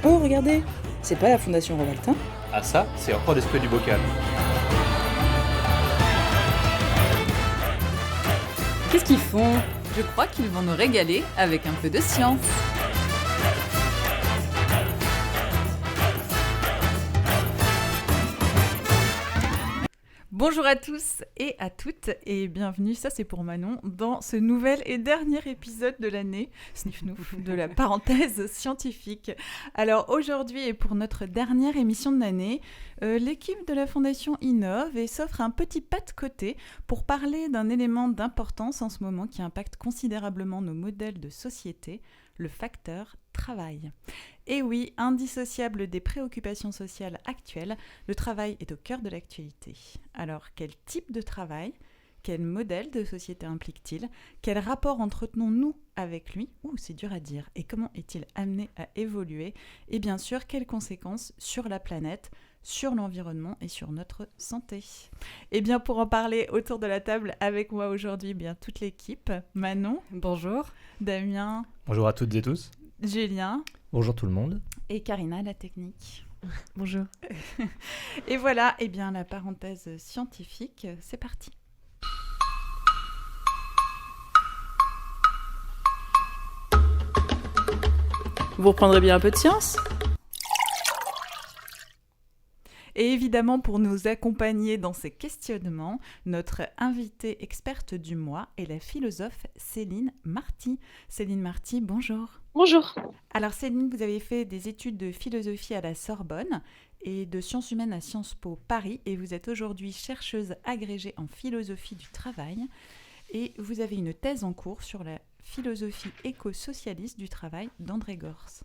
Oh, regardez, c'est pas la Fondation Rovaltin? Ah ça, c'est encore des spray du bocal. Qu'est-ce qu'ils font? Je crois qu'ils vont nous régaler avec un peu de science. Bonjour à tous et à toutes et bienvenue, ça c'est pour Manon, dans ce nouvel et dernier épisode de l'année, sniff-nouf, de la parenthèse scientifique. Alors aujourd'hui et pour notre dernière émission de l'année, l'équipe de la Fondation innove et s'offre un petit pas de côté pour parler d'un élément d'importance en ce moment qui impacte considérablement nos modèles de société, le facteur travail. Et oui, indissociable des préoccupations sociales actuelles, le travail est au cœur de l'actualité. Alors, quel type de travail? Quel modèle de société implique-t-il? Quel rapport entretenons-nous avec lui? C'est dur à dire. Et comment est-il amené à évoluer? Et bien sûr, quelles conséquences sur la planète, sur l'environnement et sur notre santé? Et bien, pour en parler autour de la table avec moi aujourd'hui, bien toute l'équipe. Manon. Bonjour. Damien. Bonjour à toutes et tous. Julien. Bonjour tout le monde. Et Karina, la technique. Bonjour. Et voilà, eh bien la parenthèse scientifique, c'est parti. Vous reprendrez bien un peu de science? Et évidemment, pour nous accompagner dans ces questionnements, notre invitée experte du mois est la philosophe Céline Marty. Céline Marty, bonjour. Bonjour. Alors Céline, vous avez fait des études de philosophie à la Sorbonne et de sciences humaines à Sciences Po Paris et vous êtes aujourd'hui chercheuse agrégée en philosophie du travail et vous avez une thèse en cours sur la philosophie éco-socialiste du travail d'André Gorz.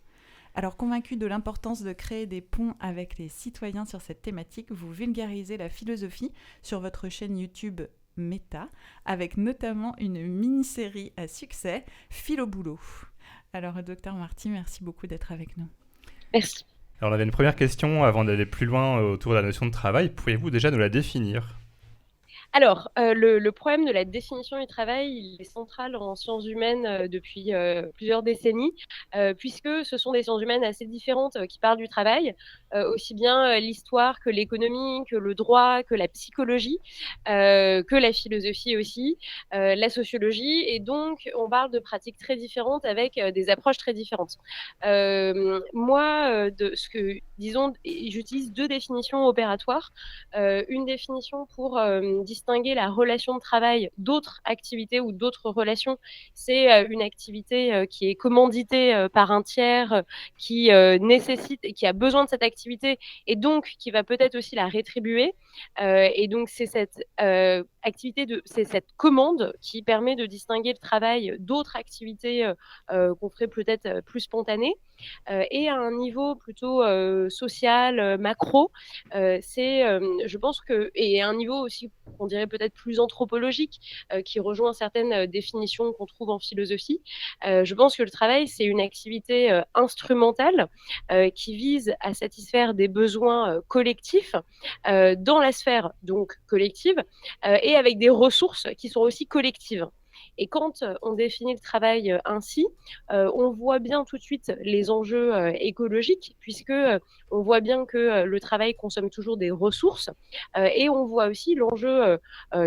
Alors, convaincu de l'importance de créer des ponts avec les citoyens sur cette thématique, vous vulgarisez la philosophie sur votre chaîne YouTube Meta, avec notamment une mini-série à succès, Philo Boulot. Alors, docteur Marty, merci beaucoup d'être avec nous. Merci. Alors on avait une première question avant d'aller plus loin autour de la notion de travail. Pourriez-vous déjà nous la définir ? Alors, le problème de la définition du travail, il est central en sciences humaines depuis plusieurs décennies, puisque ce sont des sciences humaines assez différentes qui parlent du travail, aussi bien l'histoire que l'économie, que le droit, que la psychologie, que la philosophie aussi, la sociologie, et donc on parle de pratiques très différentes avec des approches très différentes. Moi, disons, j'utilise deux définitions opératoires. Une définition pour distinguer la relation de travail d'autres activités ou d'autres relations. C'est une activité qui est commanditée par un tiers, qui nécessite et qui a besoin de cette activité et donc qui va peut-être aussi la rétribuer. Et donc c'est cette c'est cette commande qui permet de distinguer le travail d'autres activités qu'on ferait peut-être plus spontanées. Et à un niveau plutôt social, macro, je pense que, et à un niveau aussi, on dirait peut-être plus anthropologique, qui rejoint certaines définitions qu'on trouve en philosophie. Je pense que le travail, c'est une activité instrumentale qui vise à satisfaire des besoins collectifs dans la sphère donc collective et avec des ressources qui sont aussi collectives. Et quand on définit le travail ainsi, on voit bien tout de suite les enjeux écologiques, puisque on voit bien que le travail consomme toujours des ressources, et on voit aussi l'enjeu,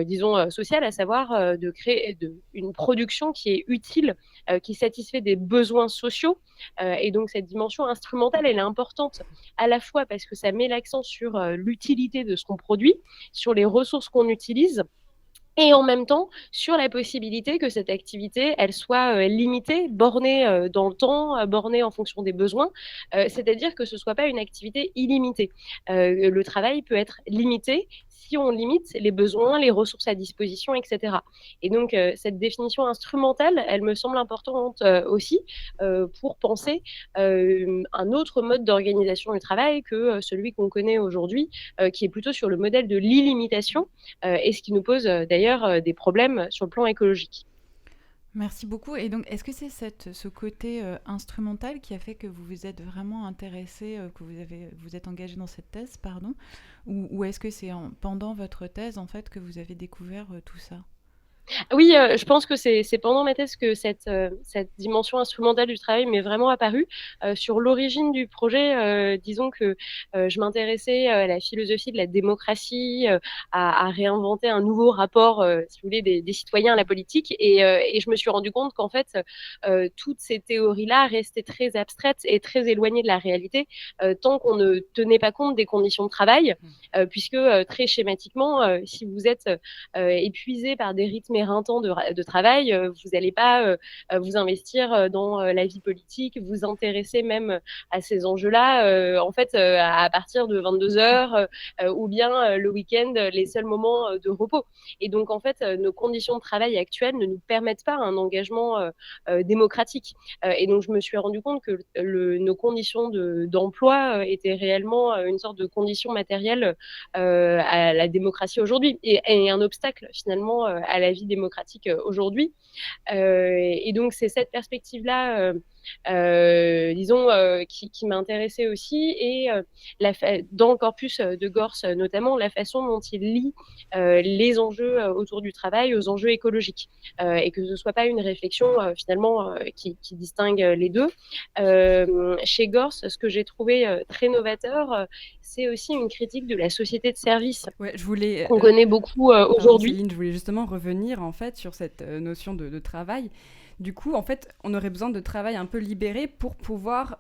disons, social, à savoir de créer une production qui est utile, qui satisfait des besoins sociaux. Et donc cette dimension instrumentale, elle est importante à la fois parce que ça met l'accent sur l'utilité de ce qu'on produit, sur les ressources qu'on utilise, et en même temps sur la possibilité que cette activité, elle soit limitée, bornée dans le temps, bornée en fonction des besoins, c'est-à-dire que ce ne soit pas une activité illimitée. Le travail peut être limité si on limite les besoins, les ressources à disposition, etc. Et donc, cette définition instrumentale, elle me semble importante aussi pour penser un autre mode d'organisation du travail que celui qu'on connaît aujourd'hui, qui est plutôt sur le modèle de l'illimitation, et ce qui nous pose d'ailleurs des problèmes sur le plan écologique. Merci beaucoup. Et donc, est-ce que c'est ce côté instrumental qui a fait que vous vous êtes vraiment intéressé, que vous êtes engagé dans cette thèse, ou est-ce que c'est pendant votre thèse en fait que vous avez découvert tout ça ? Oui, je pense que c'est pendant ma thèse que cette dimension instrumentale du travail m'est vraiment apparue. Sur l'origine du projet, disons que, je m'intéressais, à la philosophie de la démocratie, à réinventer un nouveau rapport, si vous voulez, des citoyens à la politique et je me suis rendu compte qu'en fait, toutes ces théories-là restaient très abstraites et très éloignées de la réalité, tant qu'on ne tenait pas compte des conditions de travail, puisque, très schématiquement, si vous êtes, épuisé par des rythmes éreintants de travail, vous n'allez pas vous investir dans la vie politique, vous intéresser même à ces enjeux-là, en fait, à partir de 22h ou bien le week-end, les seuls moments de repos. Et donc, en fait, nos conditions de travail actuelles ne nous permettent pas un engagement démocratique. Et donc, je me suis rendu compte que nos conditions d'emploi étaient réellement une sorte de condition matérielle à la démocratie aujourd'hui et un obstacle finalement à la vie démocratique aujourd'hui. Et donc c'est cette perspective-là, disons, qui m'intéressait aussi et dans le corpus de Gorce notamment, la façon dont il lie les enjeux autour du travail aux enjeux écologiques et que ce ne soit pas une réflexion finalement qui distingue les deux. Chez Gorce, ce que j'ai trouvé très novateur, c'est aussi une critique de la société de service Ouais, je voulais, qu'on connaît beaucoup pardon, aujourd'hui. Céline, je voulais justement revenir en fait sur cette notion de travail. Du coup, en fait, on aurait besoin de travail un peu libéré pour pouvoir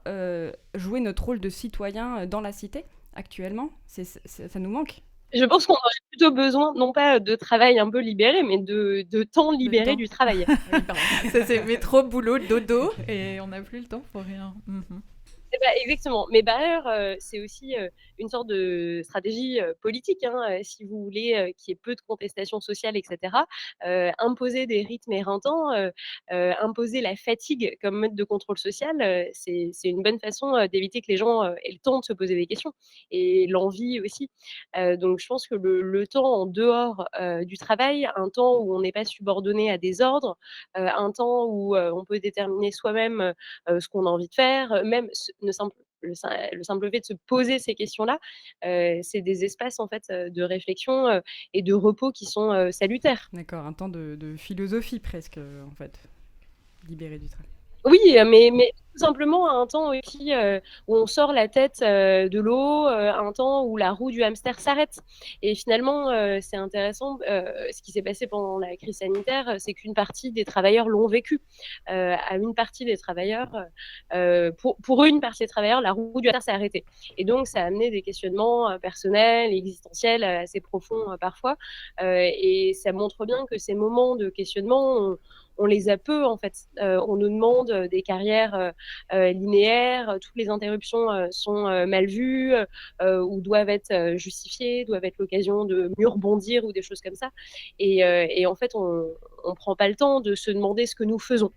jouer notre rôle de citoyen dans la cité actuellement. Ça nous manque Je pense qu'on aurait plutôt besoin, non pas de travail un peu libéré, mais de temps libéré temps. du travail. Oui, pardon. Ça, c'est métro, boulot, dodo, et on n'a plus le temps pour rien. Mhm. Eh ben, exactement. Mais par ailleurs, c'est aussi une sorte de stratégie politique. Hein, si vous voulez qu'il y ait peu de contestation sociale, etc., imposer des rythmes éreintants, imposer la fatigue comme mode de contrôle social, c'est une bonne façon d'éviter que les gens aient le temps de se poser des questions et l'envie aussi. Donc, je pense que le temps en dehors du travail, un temps où on n'est pas subordonné à des ordres, un temps où on peut déterminer soi-même ce qu'on a envie de faire, même le simple fait de se poser ces questions-là, c'est des espaces en fait de réflexion et de repos qui sont salutaires. D'accord, un temps de philosophie presque, en fait, libéré du travail. Oui, mais tout simplement un temps aussi où on sort la tête de l'eau, un temps où la roue du hamster s'arrête. Et finalement, c'est intéressant, ce qui s'est passé pendant la crise sanitaire, c'est qu'une partie des travailleurs l'ont vécu. À une partie des travailleurs, pour une partie des travailleurs, la roue du hamster s'est arrêtée. Et donc, ça a amené des questionnements personnels, existentiels, assez profonds parfois. Et ça montre bien que ces moments de questionnement, on les a peu en fait. On nous demande des carrières linéaires, toutes les interruptions sont mal vues ou doivent être justifiées, doivent être l'occasion de mieux rebondir ou des choses comme ça. Et en fait, on prend pas le temps de se demander ce que nous faisons.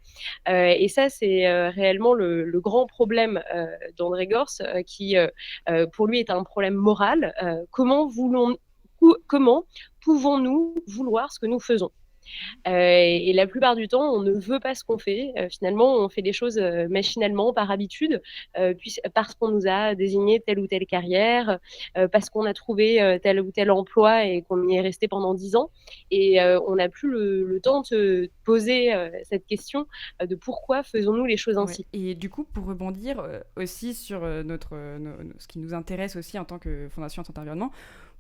Et ça, c'est réellement le grand problème d'André Gorce, qui pour lui est un problème moral. Comment pouvons-nous vouloir ce que nous faisons? Et la plupart du temps, on ne veut pas ce qu'on fait. Finalement, on fait des choses machinalement, par habitude, parce qu'on nous a désigné telle ou telle carrière, parce qu'on a trouvé tel ou tel emploi et qu'on y est resté pendant 10 ans. Et on n'a plus le temps de se poser cette question de pourquoi faisons-nous les choses ainsi. Ouais. Et du coup, pour rebondir aussi sur ce qui nous intéresse aussi en tant que Fondation Santé Environnement,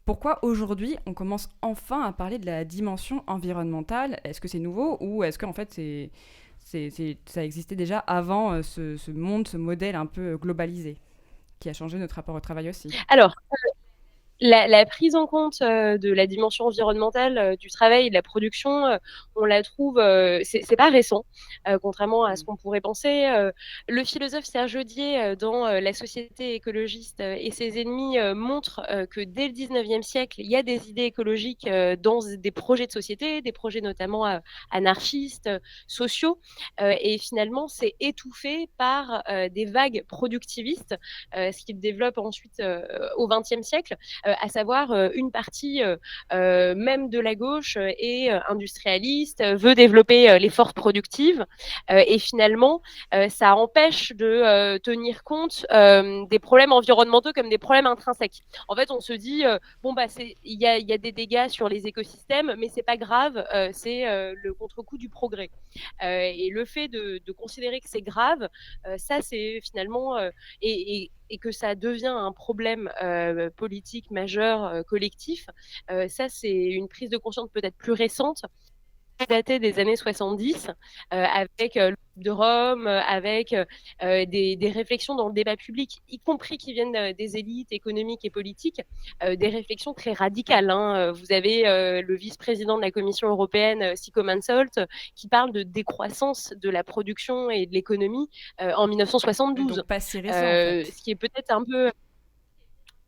pourquoi aujourd'hui on commence enfin à parler de la dimension environnementale? Est-ce que c'est nouveau ou est-ce qu'en fait ça existait déjà avant ce monde, ce modèle un peu globalisé qui a changé notre rapport au travail aussi? Alors, la prise en compte de la dimension environnementale du travail et de la production, on la trouve, c'est pas récent, contrairement à ce qu'on pourrait penser. Le philosophe Serge Audier, dans La société écologiste et ses ennemis, montre que dès le 19e siècle, il y a des idées écologiques dans des projets de société, des projets notamment anarchistes, sociaux, et finalement, c'est étouffé par des vagues productivistes, ce qu'il développe ensuite au XXe siècle. à savoir une partie même de la gauche est industrialiste, veut développer les forces productives, et finalement, ça empêche de tenir compte des problèmes environnementaux comme des problèmes intrinsèques. En fait, on se dit, bon, bah, il y a des dégâts sur les écosystèmes, mais c'est pas grave, c'est le contre-coup du progrès. Et le fait de considérer que c'est grave, ça, c'est finalement, et que ça devient un problème politique majeur, collectif, ça, c'est une prise de conscience peut-être plus récente, datée des années 70, avec le Club de Rome, avec des réflexions dans le débat public, y compris qui viennent des élites économiques et politiques, des réflexions très radicales, hein. Vous avez le vice-président de la Commission européenne, Siko Mansholt, qui parle de décroissance de la production et de l'économie en 1972. Donc pas si récent, en fait. Ce qui est peut-être un peu...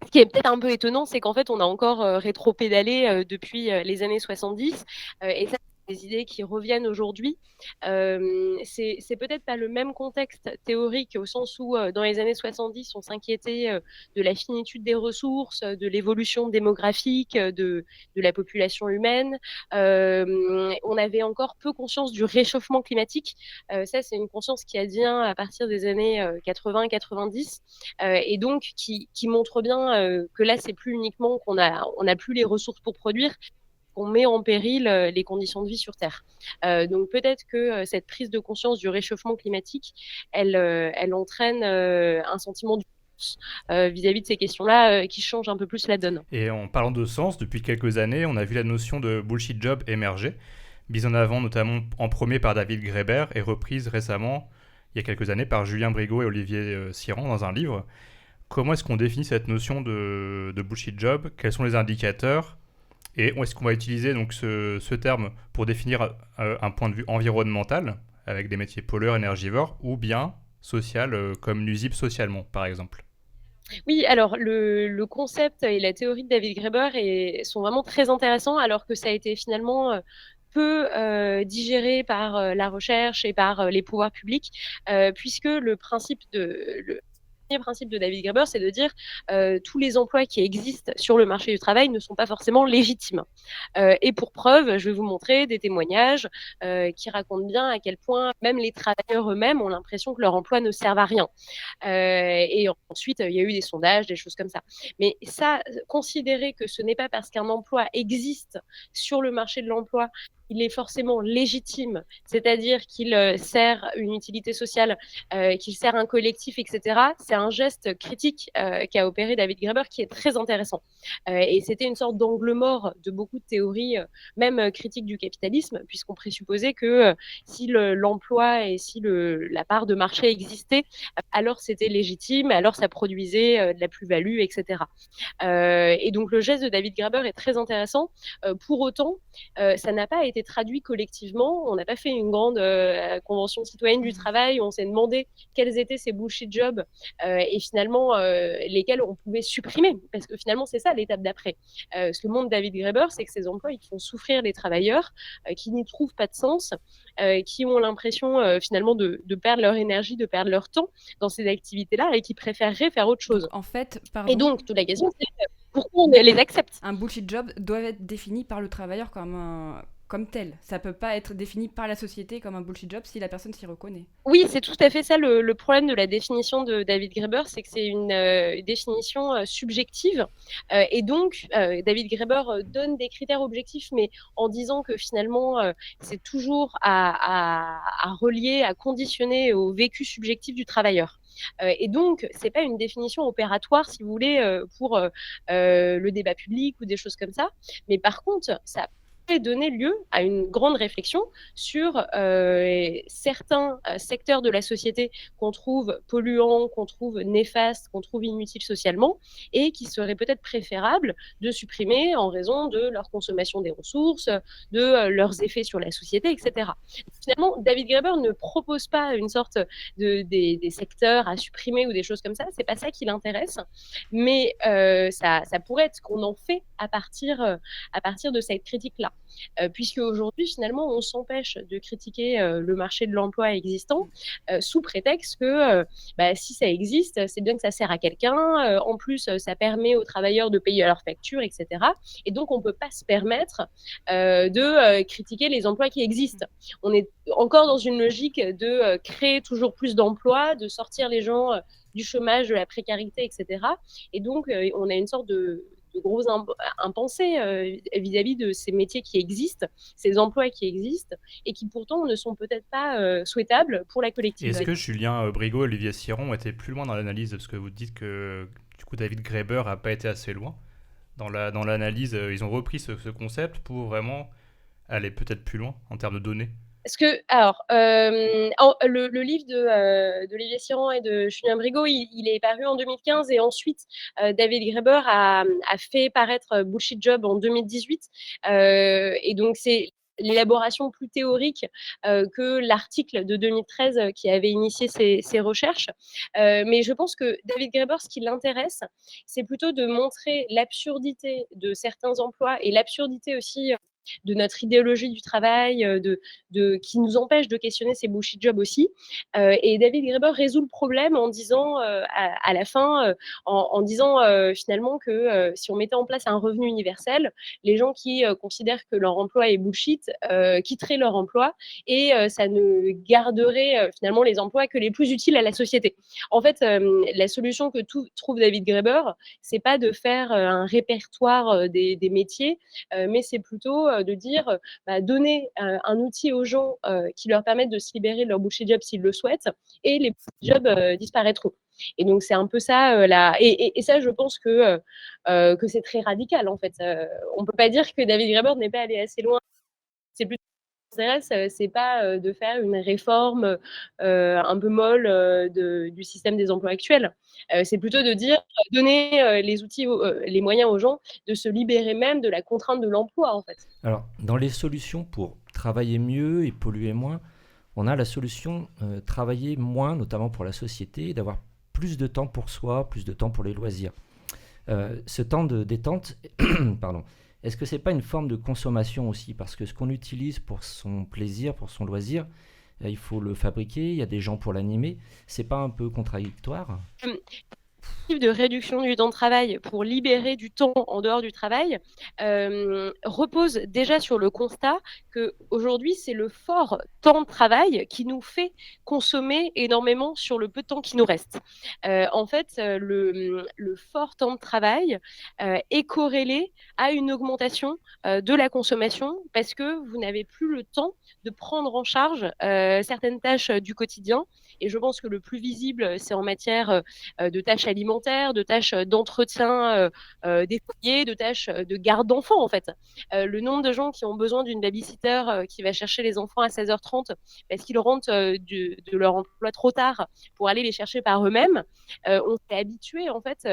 Ce qui est peut-être un peu étonnant, c'est qu'en fait, on a encore rétro-pédalé depuis les années 70, et ça, des idées qui reviennent aujourd'hui. C'est peut-être pas le même contexte théorique au sens où dans les années 70 on s'inquiétait de la finitude des ressources, de l'évolution démographique de la population humaine. On avait encore peu conscience du réchauffement climatique. Ça, c'est une conscience qui advient à partir des années 80-90, et donc qui montre bien que là, c'est plus uniquement qu'on a plus les ressources pour produire, qu'on met en péril les conditions de vie sur Terre. Donc peut-être que cette prise de conscience du réchauffement climatique, elle entraîne un sentiment d'urgence vis-à-vis de ces questions-là qui change un peu plus la donne. Et en parlant de sens, depuis quelques années, on a vu la notion de bullshit job émerger, mise en avant notamment en premier par David Graeber et reprise récemment, il y a quelques années, par Julien Brigaut et Olivier Siran dans un livre. Comment est-ce qu'on définit cette notion de bullshit job ? Quels sont les indicateurs ? Et est-ce qu'on va utiliser donc ce terme pour définir un point de vue environnemental, avec des métiers pollueurs, énergivores, ou bien social, comme nuisible socialement, par exemple ? Oui, alors le concept et la théorie de David Graeber sont vraiment très intéressants, alors que ça a été finalement peu digéré par la recherche et par les pouvoirs publics, puisque le premier principe de David Graeber, c'est de dire tous les emplois qui existent sur le marché du travail ne sont pas forcément légitimes. Et pour preuve, je vais vous montrer des témoignages qui racontent bien à quel point même les travailleurs eux-mêmes ont l'impression que leur emploi ne sert à rien. Et ensuite, il y a eu des sondages, des choses comme ça. Mais ça, considérer que ce n'est pas parce qu'un emploi existe sur le marché de l'emploi il est forcément légitime, c'est-à-dire qu'il sert une utilité sociale, qu'il sert un collectif, etc. C'est un geste critique qu'a opéré David Graeber qui est très intéressant. Et c'était une sorte d'angle mort de beaucoup de théories, même critiques du capitalisme, puisqu'on présupposait que si l'emploi et si la part de marché existait, alors c'était légitime, alors ça produisait de la plus-value, etc. Et donc le geste de David Graeber est très intéressant. Pour autant, ça n'a pas été traduit collectivement. On n'a pas fait une grande convention citoyenne du travail où on s'est demandé quels étaient ces bullshit jobs et finalement lesquels on pouvait supprimer. Parce que finalement, c'est ça l'étape d'après. Ce que montre David Graeber, c'est que ces emplois, ils font souffrir les travailleurs qui n'y trouvent pas de sens, qui ont l'impression finalement de perdre leur énergie, de perdre leur temps dans ces activités-là et qui préféreraient faire autre chose. En fait, pardon. Et donc, toute la question, c'est pourquoi on les accepte. Un bullshit job doit être défini par le travailleur comme tel. Ça peut pas être défini par la société comme un bullshit job si la personne s'y reconnaît. Oui, c'est tout à fait ça le problème de la définition de David Graeber, c'est que c'est une définition subjective. Et donc, David Graeber donne des critères objectifs, mais en disant que finalement, c'est toujours à relier, à conditionner au vécu subjectif du travailleur. Et donc, c'est pas une définition opératoire, si vous voulez, pour le débat public ou des choses comme ça. Mais par contre, ça donner lieu à une grande réflexion sur certains secteurs de la société qu'on trouve polluants, qu'on trouve néfastes, qu'on trouve inutiles socialement et qui seraient peut-être préférables de supprimer en raison de leur consommation des ressources, de leurs effets sur la société, etc. Finalement, David Graeber ne propose pas une sorte des secteurs à supprimer ou des choses comme ça, c'est pas ça qui l'intéresse, mais ça pourrait être ce qu'on en fait à partir de cette critique-là. puisque aujourd'hui, finalement, on s'empêche de critiquer le marché de l'emploi existant sous prétexte que si ça existe, c'est bien que ça sert à quelqu'un. En plus, ça permet aux travailleurs de payer leurs factures, etc. Et donc, on ne peut pas se permettre de critiquer les emplois qui existent. On est encore dans une logique de créer toujours plus d'emplois, de sortir les gens du chômage, de la précarité, etc. Et donc, on a une sorte de gros impensés vis-à-vis de ces métiers qui existent, ces emplois qui existent, et qui pourtant ne sont peut-être pas souhaitables pour la collectivité. Est-ce que Julien Brigaut et Olivier Siron ont été plus loin dans l'analyse? Parce que vous dites que du coup David Graeber n'a pas été assez loin. Dans l'analyse, ils ont repris ce concept pour vraiment aller peut-être plus loin en termes de données. Parce que, alors, le livre d'Olivier Siron et de Julien Brigaut, il est paru en 2015 et ensuite, David Graeber a fait paraître Bullshit Job en 2018. Et donc, c'est l'élaboration plus théorique que l'article de 2013 qui avait initié ces recherches. Mais je pense que David Graeber, ce qui l'intéresse, c'est plutôt de montrer l'absurdité de certains emplois et l'absurdité aussi de notre idéologie du travail, qui nous empêche de questionner ces bullshit jobs aussi. Et David Graeber résout le problème en disant, à la fin, en disant finalement que si on mettait en place un revenu universel, les gens qui considèrent que leur emploi est bullshit quitteraient leur emploi et ça ne garderait finalement les emplois que les plus utiles à la société. En fait, la solution que trouve David Graeber, c'est pas de faire un répertoire des métiers, mais c'est plutôt de dire donner un outil aux gens qui leur permettent de se libérer de leur bullshit job s'ils le souhaitent, et les bullshit jobs disparaîtront. Et donc c'est un peu ça et ça, je pense que c'est très radical en fait. On peut pas dire que David Graeber n'est pas allé assez loin. C'est plutôt ce qui m'intéresse, c'est pas de faire une réforme un peu molle du système des emplois actuels. C'est plutôt de dire donner les outils, les moyens aux gens de se libérer même de la contrainte de l'emploi en fait. Alors, dans les solutions pour travailler mieux et polluer moins, on a la solution travailler moins, notamment pour la société, d'avoir plus de temps pour soi, plus de temps pour les loisirs. Ce temps de détente, pardon, est-ce que c'est pas une forme de consommation aussi? Parce que ce qu'on utilise pour son plaisir, pour son loisir, il faut le fabriquer, il y a des gens pour l'animer. C'est pas un peu contradictoire? De réduction du temps de travail pour libérer du temps en dehors du travail repose déjà sur le constat qu'aujourd'hui, c'est le fort temps de travail qui nous fait consommer énormément sur le peu de temps qui nous reste. En fait, le fort temps de travail est corrélé à une augmentation de la consommation parce que vous n'avez plus le temps de prendre en charge certaines tâches du quotidien. Et je pense que le plus visible, c'est en matière de tâches alimentaires, de tâches d'entretien des foyers, de tâches de garde d'enfants en fait. Le nombre de gens qui ont besoin d'une babysitter qui va chercher les enfants à 16h30 parce qu'ils rentrent de leur emploi trop tard pour aller les chercher par eux-mêmes, on s'est habitué en fait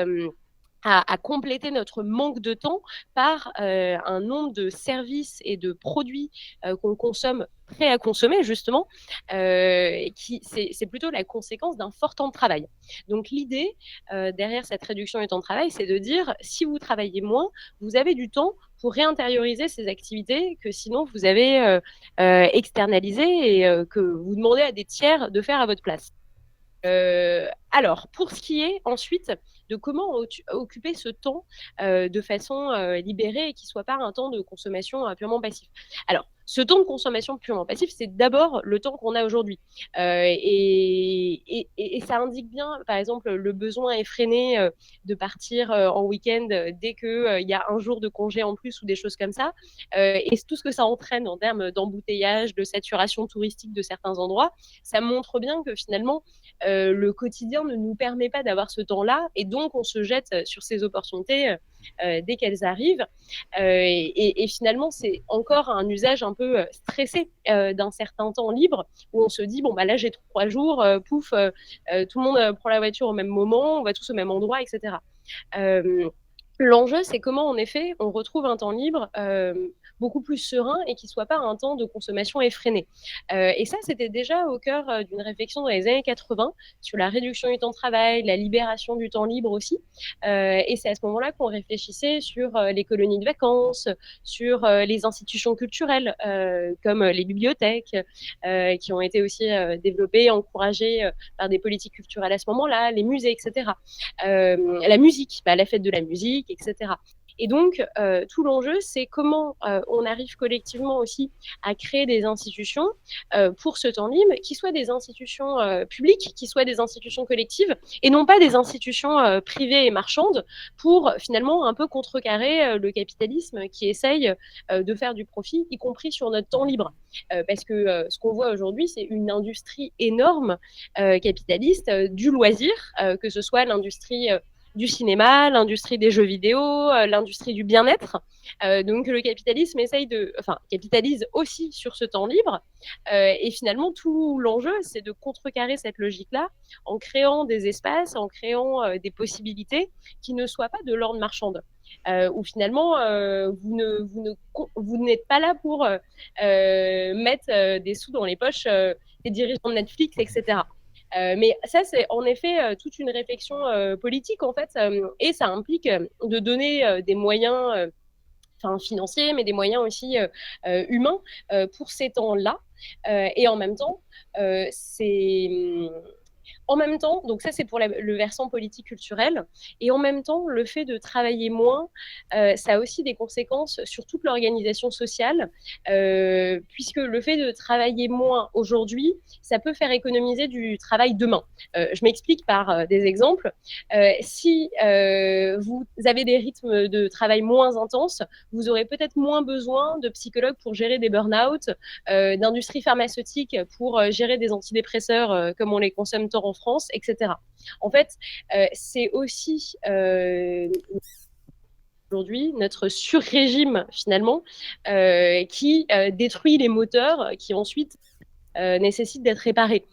à compléter notre manque de temps par un nombre de services et de produits qu'on consomme, prêts à consommer justement, c'est plutôt la conséquence d'un fort temps de travail. Donc l'idée derrière cette réduction du temps de travail, c'est de dire si vous travaillez moins, vous avez du temps pour réintérioriser ces activités que sinon vous avez externalisées et que vous demandez à des tiers de faire à votre place. Alors, pour ce qui est ensuite de comment occuper ce temps de façon libérée et qui ne soit pas un temps de consommation purement passif. Alors, ce temps de consommation purement passif, c'est d'abord le temps qu'on a aujourd'hui. Et ça indique bien, par exemple, le besoin effréné de partir en week-end dès qu'il y a un jour de congé en plus ou des choses comme ça. Et tout ce que ça entraîne en termes d'embouteillage, de saturation touristique de certains endroits, ça montre bien que finalement, le quotidien ne nous permet pas d'avoir ce temps-là et donc on se jette sur ces opportunités dès qu'elles arrivent. Et finalement, c'est encore un usage un peu stressé d'un certain temps libre où on se dit, bon, bah là, j'ai 3 jours, pouf, tout le monde prend la voiture au même moment, on va tous au même endroit, etc. L'enjeu, c'est comment, en effet, on retrouve un temps libre beaucoup plus serein et qui ne soit pas un temps de consommation effréné. Et ça, c'était déjà au cœur d'une réflexion dans les années 80 sur la réduction du temps de travail, la libération du temps libre aussi. Et c'est à ce moment-là qu'on réfléchissait sur les colonies de vacances, sur les institutions culturelles comme les bibliothèques, qui ont été aussi développées, encouragées par des politiques culturelles à ce moment-là, les musées, etc. La musique, la fête de la musique, etc. Et donc, tout l'enjeu, c'est comment on arrive collectivement aussi à créer des institutions pour ce temps libre, qui soient des institutions publiques, qui soient des institutions collectives, et non pas des institutions privées et marchandes, pour finalement un peu contrecarrer le capitalisme qui essaye de faire du profit, y compris sur notre temps libre. Parce que ce qu'on voit aujourd'hui, c'est une industrie énorme capitaliste du loisir, que ce soit l'industrie du cinéma, l'industrie des jeux vidéo, l'industrie du bien-être. Donc le capitalisme capitalise aussi sur ce temps libre. Et finalement, tout l'enjeu, c'est de contrecarrer cette logique-là en créant des espaces, en créant des possibilités qui ne soient pas de l'ordre marchande. Où finalement, vous n'êtes pas là pour mettre des sous dans les poches des dirigeants de Netflix, etc. Mais ça, c'est en effet toute une réflexion politique, en fait, et ça implique de donner des moyens financiers, mais des moyens aussi humains pour ces temps-là. Et en même temps, donc ça c'est pour le versant politique culturel, et en même temps, le fait de travailler moins, ça a aussi des conséquences sur toute l'organisation sociale, puisque le fait de travailler moins aujourd'hui, ça peut faire économiser du travail demain. Je m'explique par des exemples. Si vous avez des rythmes de travail moins intenses, vous aurez peut-être moins besoin de psychologues pour gérer des burn-out, d'industrie pharmaceutique pour gérer des antidépresseurs comme on les consomme tant en France, etc. En fait, c'est aussi aujourd'hui notre sur-régime finalement qui détruit les moteurs qui ensuite nécessitent d'être réparés.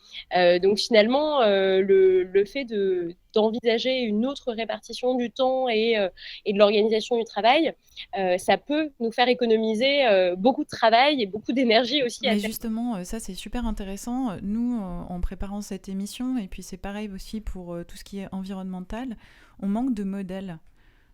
Donc finalement, le fait d'envisager une autre répartition du temps et de l'organisation du travail, ça peut nous faire économiser beaucoup de travail et beaucoup d'énergie aussi. Mais justement, ça c'est super intéressant. Nous, en préparant cette émission, et puis c'est pareil aussi pour tout ce qui est environnemental, on manque de modèles.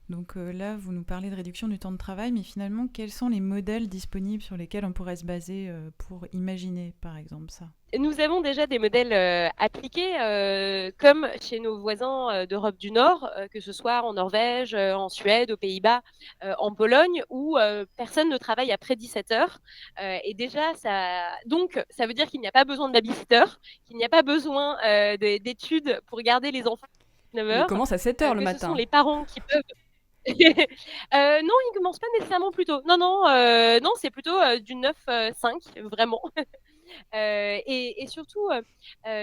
Donc là, vous nous parlez de réduction du temps de travail, mais finalement, quels sont les modèles disponibles sur lesquels on pourrait se baser pour imaginer, par exemple, ça ? Nous avons déjà des modèles appliqués, comme chez nos voisins d'Europe du Nord, que ce soit en Norvège, en Suède, aux Pays-Bas, en Pologne, où personne ne travaille après 17 heures. Et déjà, ça veut dire qu'il n'y a pas besoin de babysitter, qu'il n'y a pas besoin d'études pour garder les enfants à 9 heures. Il commence à 7 heures le matin. Ce sont les parents qui peuvent... non, ils ne commencent pas nécessairement plus tôt. Non, c'est plutôt du 9-5, vraiment. Et surtout,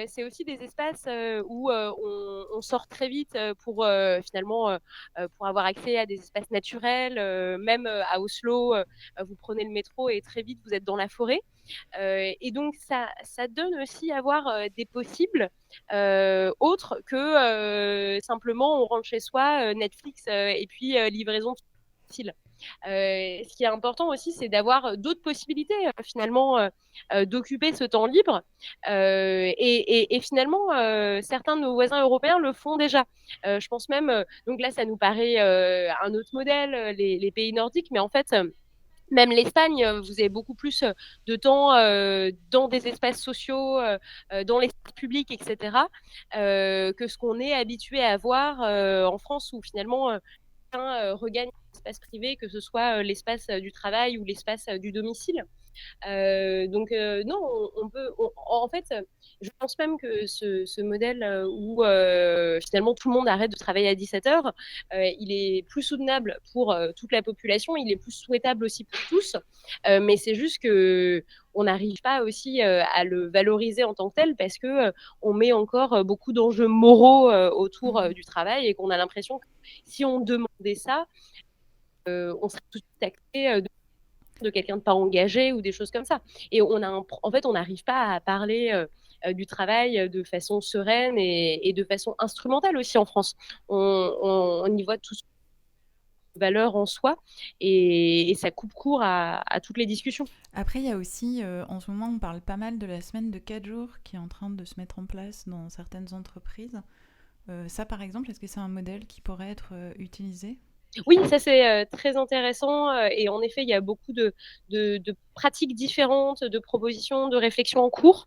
c'est aussi des espaces où on sort très vite pour finalement pour avoir accès à des espaces naturels. Même à Oslo, vous prenez le métro et très vite vous êtes dans la forêt. Et donc ça donne aussi à voir des possibles autres que simplement on rentre chez soi, Netflix et puis livraison facile. Ce qui est important aussi, c'est d'avoir d'autres possibilités finalement d'occuper ce temps libre. Et finalement, certains de nos voisins européens le font déjà. Je pense même, donc là, ça nous paraît un autre modèle, les pays nordiques, mais en fait, même l'Espagne, vous avez beaucoup plus de temps dans des espaces sociaux, dans l'espace public, etc., que ce qu'on est habitué à voir en France, où finalement, regagne l'espace privé, que ce soit l'espace du travail ou l'espace du domicile. Donc non, on peut... en fait, je pense même que ce modèle où finalement tout le monde arrête de travailler à 17 heures, il est plus soutenable pour toute la population, il est plus souhaitable aussi pour tous, mais c'est juste que on n'arrive pas aussi à le valoriser en tant que tel parce que on met encore beaucoup d'enjeux moraux autour du travail et qu'on a l'impression que si on demandait ça, on serait tout de suite taxé de quelqu'un de pas engagé ou des choses comme ça. Et en fait, on n'arrive pas à parler du travail de façon sereine et de façon instrumentale aussi en France. On y voit tout valeur en soi, et ça coupe court à toutes les discussions. Après, il y a aussi, en ce moment, on parle pas mal de la semaine de 4 jours qui est en train de se mettre en place dans certaines entreprises. Ça, par exemple, est-ce que c'est un modèle qui pourrait être utilisé ? Oui, ça c'est très intéressant, et en effet, il y a beaucoup de pratiques différentes, de propositions, de réflexions en cours.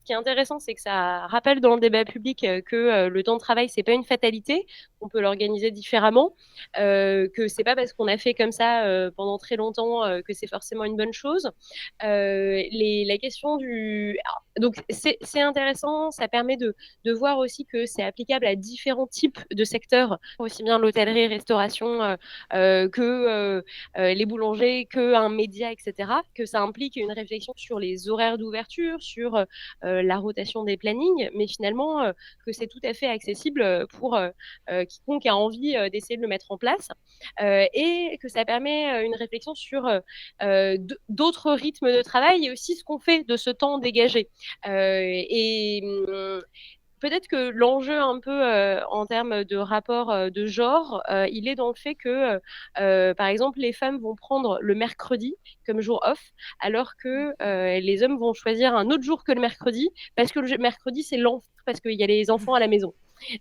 Ce qui est intéressant, c'est que ça rappelle dans le débat public que le temps de travail, c'est pas une fatalité, qu'on peut l'organiser différemment, que c'est pas parce qu'on a fait comme ça pendant très longtemps que c'est forcément une bonne chose. La question du... Alors, donc c'est intéressant, ça permet de voir aussi que c'est applicable à différents types de secteurs, aussi bien l'hôtellerie, restauration que les boulangers, que un média, etc. Que ça implique une réflexion sur les horaires d'ouverture, sur la rotation des plannings, mais finalement que c'est tout à fait accessible pour quiconque a envie d'essayer de le mettre en place, et que ça permet une réflexion sur d'autres rythmes de travail et aussi ce qu'on fait de ce temps dégagé. Peut-être que l'enjeu un peu en termes de rapport de genre, il est dans le fait que, par exemple, les femmes vont prendre le mercredi comme jour off, alors que les hommes vont choisir un autre jour que le mercredi, parce que le mercredi, c'est l'enfer, parce qu'il y a les enfants à la maison.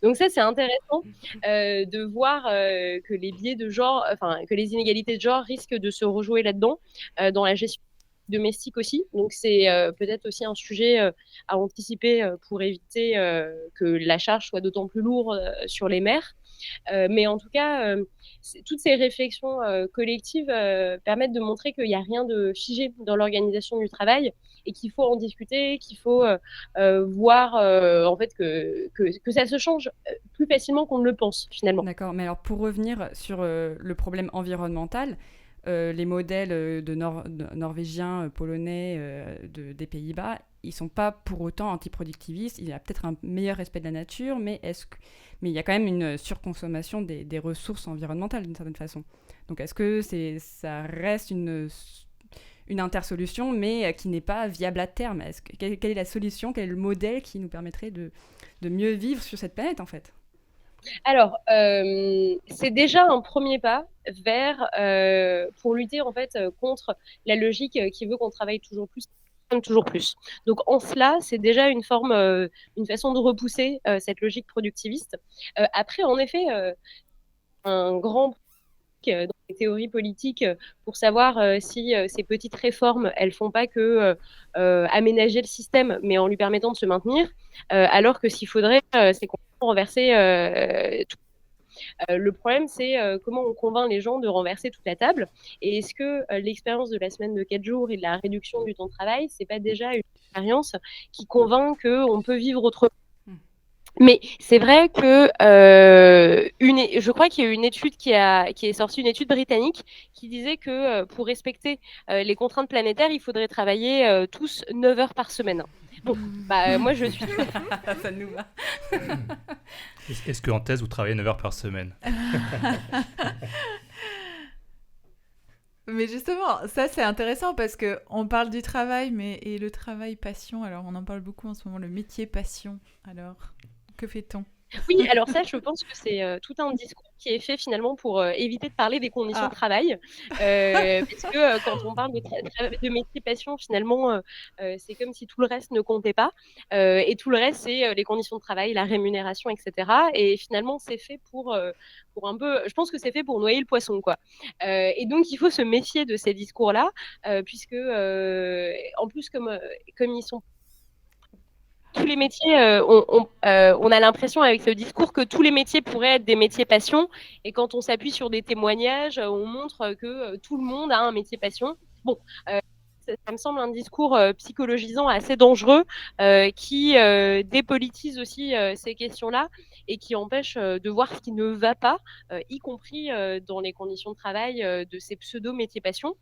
Donc ça, c'est intéressant de voir que les biais de genre, enfin, que les inégalités de genre risquent de se rejouer là-dedans, dans la gestion domestique aussi. Donc c'est peut-être aussi un sujet à anticiper pour éviter que la charge soit d'autant plus lourde sur les mères. Mais en tout cas, toutes ces réflexions collectives permettent de montrer qu'il n'y a rien de figé dans l'organisation du travail et qu'il faut en discuter, qu'il faut voir en fait que ça se change plus facilement qu'on ne le pense finalement. D'accord, mais alors pour revenir sur le problème environnemental, les modèles norvégiens, polonais, des Pays-Bas, ils ne sont pas pour autant antiproductivistes. Il y a peut-être un meilleur respect de la nature, mais il y a quand même une surconsommation des ressources environnementales d'une certaine façon. Donc est-ce que ça reste une intersolution, mais qui n'est pas viable à terme ? Quelle est la solution ? Quel est le modèle qui nous permettrait de mieux vivre sur cette planète, en fait ? Alors, c'est déjà un premier pas vers pour lutter en fait contre la logique qui veut qu'on travaille toujours plus. Donc en cela, c'est déjà une façon de repousser cette logique productiviste. Après, en effet, un grand dans les théories politiques pour savoir si ces petites réformes, elles font pas que aménager le système, mais en lui permettant de se maintenir, alors que s'il faudrait, c'est qu'on renverser tout. Le problème, c'est comment on convainc les gens de renverser toute la table. Et est-ce que l'expérience de la semaine de 4 jours et de la réduction du temps de travail, c'est pas déjà une expérience qui convainc qu'on peut vivre autrement ? Mais c'est vrai que je crois qu'il y a eu une étude qui est sortie, une étude britannique, qui disait que pour respecter les contraintes planétaires, il faudrait travailler tous 9 heures par semaine. Bon, moi je suis... Ça nous va. Est-ce qu'en thèse, vous travaillez 9 heures par semaine ? Mais justement, ça c'est intéressant parce qu'on parle du travail, et le travail passion, alors on en parle beaucoup en ce moment, le métier passion, alors que fait-on ? Oui, alors ça, je pense que c'est tout un discours qui est fait finalement pour éviter de parler des conditions de travail. Parce que quand on parle de métier passion, finalement, c'est comme si tout le reste ne comptait pas. Et tout le reste, c'est les conditions de travail, la rémunération, etc. Et finalement, c'est fait pour un peu... Je pense que c'est fait pour noyer le poisson, quoi. Et donc, il faut se méfier de ces discours-là, puisque, en plus, comme ils sont... Tous les métiers, on a l'impression avec ce discours que tous les métiers pourraient être des métiers passion. Et quand on s'appuie sur des témoignages, on montre que tout le monde a un métier passion. Bon, ça me semble un discours psychologisant assez dangereux qui dépolitise aussi ces questions-là et qui empêche de voir ce qui ne va pas, y compris dans les conditions de travail de ces pseudo-métiers passion.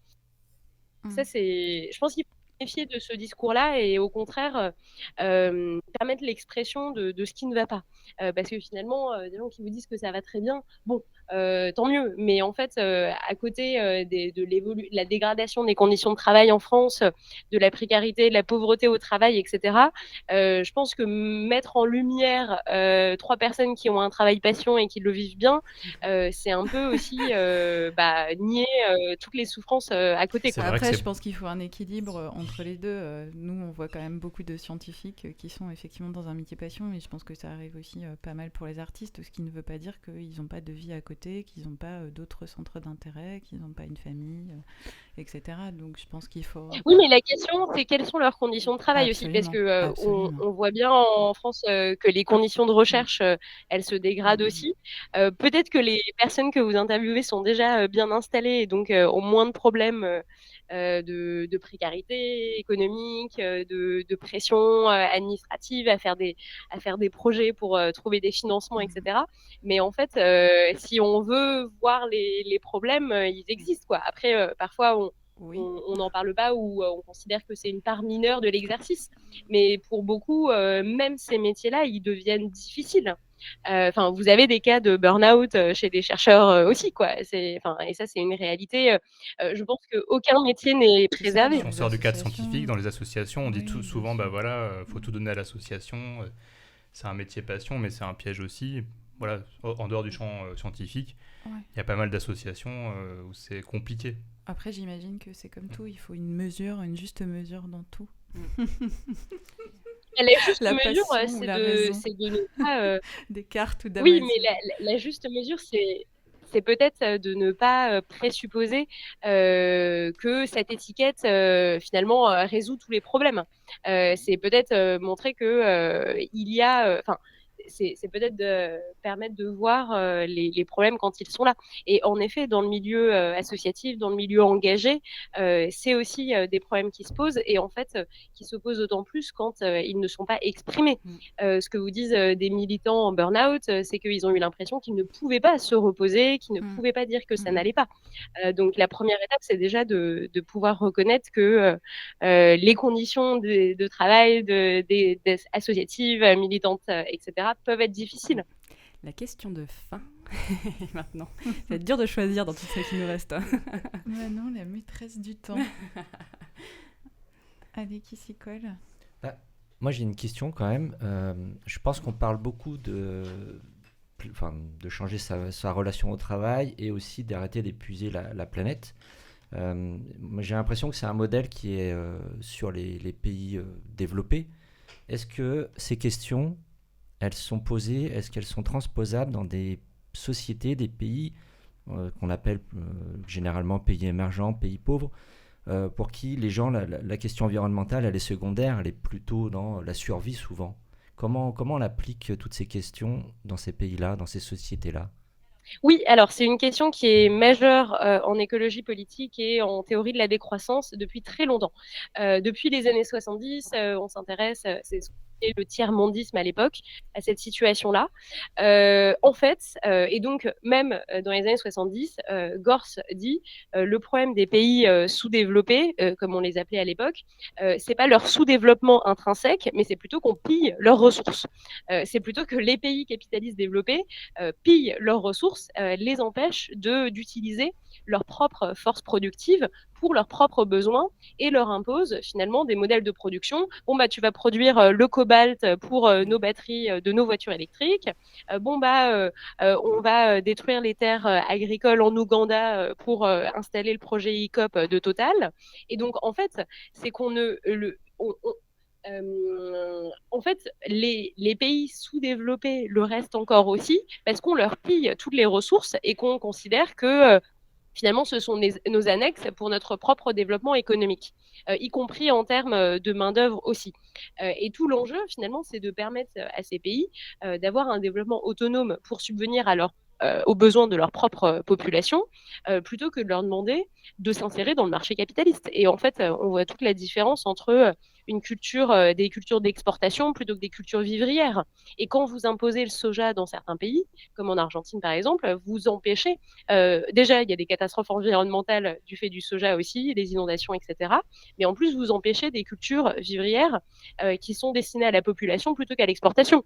Ça, je pense qu'il faut se méfier de ce discours-là et au contraire permettre l'expression de ce qui ne va pas. Parce que finalement, des gens qui vous disent que ça va très bien, bon, tant mieux. Mais en fait, à côté de la dégradation des conditions de travail en France, de la précarité, de la pauvreté au travail, etc., je pense que mettre en lumière 3 personnes qui ont un travail passion et qui le vivent bien, c'est un peu aussi nier toutes les souffrances à côté. C'est Quoi. vrai que Après, c'est- je pense qu'il faut un équilibre entre les deux. Nous, on voit quand même beaucoup de scientifiques qui sont effectivement dans un métier passion, mais je pense que ça arrive aussi pas mal pour les artistes, ce qui ne veut pas dire qu'ils n'ont pas de vie à côté, qu'ils n'ont pas d'autres centres d'intérêt, qu'ils n'ont pas une famille, etc. Donc, je pense qu'il faut... Oui, mais la question, c'est quelles sont leurs conditions de travail aussi, parce Absolument, que absolument. on voit bien en France que les conditions de recherche, elles se dégradent aussi. Peut-être que les personnes que vous interviewez sont déjà bien installées et donc ont moins de problèmes de précarité économique, de pression administrative à faire des projets pour trouver des financements, etc. Mais en fait, si on veut voir les problèmes, ils existent, quoi. Après, parfois, Oui. on n'en parle pas ou on considère que c'est une part mineure de l'exercice. Mais pour beaucoup, même ces métiers-là, ils deviennent difficiles. Enfin, vous avez des cas de burn-out chez des chercheurs aussi, quoi. Et ça, c'est une réalité. Je pense qu'aucun métier n'est C'est ça, préservé. Si on les sort du cadre associations. scientifique, dans les associations, on dit Oui, souvent, bien bah sûr. voilà, faut tout donner à l'association. C'est un métier passion, mais c'est un piège aussi. Voilà, en dehors du champ scientifique, Ouais. il y a pas mal d'associations où c'est compliqué. Après, j'imagine que c'est comme tout, il faut une mesure, une juste mesure dans tout. Et la juste La mesure, passion ou la raison. c'est de ne pas. Des cartes ou Oui, d'Amazon. mais la juste mesure, c'est peut-être de ne pas présupposer que cette étiquette finalement résout tous les problèmes. C'est peut-être montrer que il y a, enfin, c'est peut-être de permettre de voir les problèmes quand ils sont là. Et en effet, dans le milieu associatif, dans le milieu engagé, c'est aussi des problèmes qui se posent et en fait qui se posent d'autant plus quand ils ne sont pas exprimés. Ce que vous disent des militants en burn-out, c'est qu'ils ont eu l'impression qu'ils ne pouvaient pas se reposer, qu'ils ne pouvaient pas dire que ça n'allait pas. Donc la première étape, c'est déjà de pouvoir reconnaître que les conditions de travail des associatives, militantes, etc., peuvent être difficiles. La question de fin, maintenant. Ça va être dur de choisir dans tout ce qui nous reste. Manon, la maîtresse du temps. Allez, qui s'y colle? Moi, j'ai une question quand même. Je pense qu'on parle beaucoup de changer sa relation au travail et aussi d'arrêter d'épuiser la planète. Moi, j'ai l'impression que c'est un modèle qui est sur les pays développés. Est-ce que ces questions, elles sont posées, est-ce qu'elles sont transposables dans des sociétés, des pays qu'on appelle généralement pays émergents, pays pauvres, pour qui les gens, la question environnementale, elle est secondaire, elle est plutôt dans la survie souvent. Comment on applique toutes ces questions dans ces pays-là, dans ces sociétés-là? Oui, alors c'est une question qui est majeure en écologie politique et en théorie de la décroissance depuis très longtemps. Depuis les années 70, on s'intéresse, c'est ce qu'est le tiers-mondisme à l'époque, à cette situation-là. En fait, et donc même dans les années 70, Gorse dit le problème des pays sous-développés, comme on les appelait à l'époque, c'est pas leur sous-développement intrinsèque, mais c'est plutôt qu'on pille leurs ressources. C'est plutôt que les pays capitalistes développés pillent leurs ressources, les empêchent d'utiliser leur propre force productive pour leurs propres besoins et leur imposent finalement des modèles de production. Bon, bah, tu vas produire le cobalt pour nos batteries de nos voitures électriques. On va détruire les terres agricoles en Ouganda pour installer le projet ICOP de Total. Et donc, en fait, c'est qu'on ne... en fait, les pays sous-développés le restent encore aussi parce qu'on leur pille toutes les ressources et qu'on considère que finalement, ce sont nos annexes pour notre propre développement économique, y compris en termes de main-d'œuvre aussi. Et tout l'enjeu, finalement, c'est de permettre à ces pays d'avoir un développement autonome pour subvenir aux besoins de leur propre population, plutôt que de leur demander de s'insérer dans le marché capitaliste. Et en fait, on voit toute la différence entre des cultures d'exportation plutôt que des cultures vivrières. Et quand vous imposez le soja dans certains pays, comme en Argentine par exemple, vous empêchez, déjà il y a des catastrophes environnementales du fait du soja aussi, des inondations, etc. Mais en plus, vous empêchez des cultures vivrières qui sont destinées à la population plutôt qu'à l'exportation.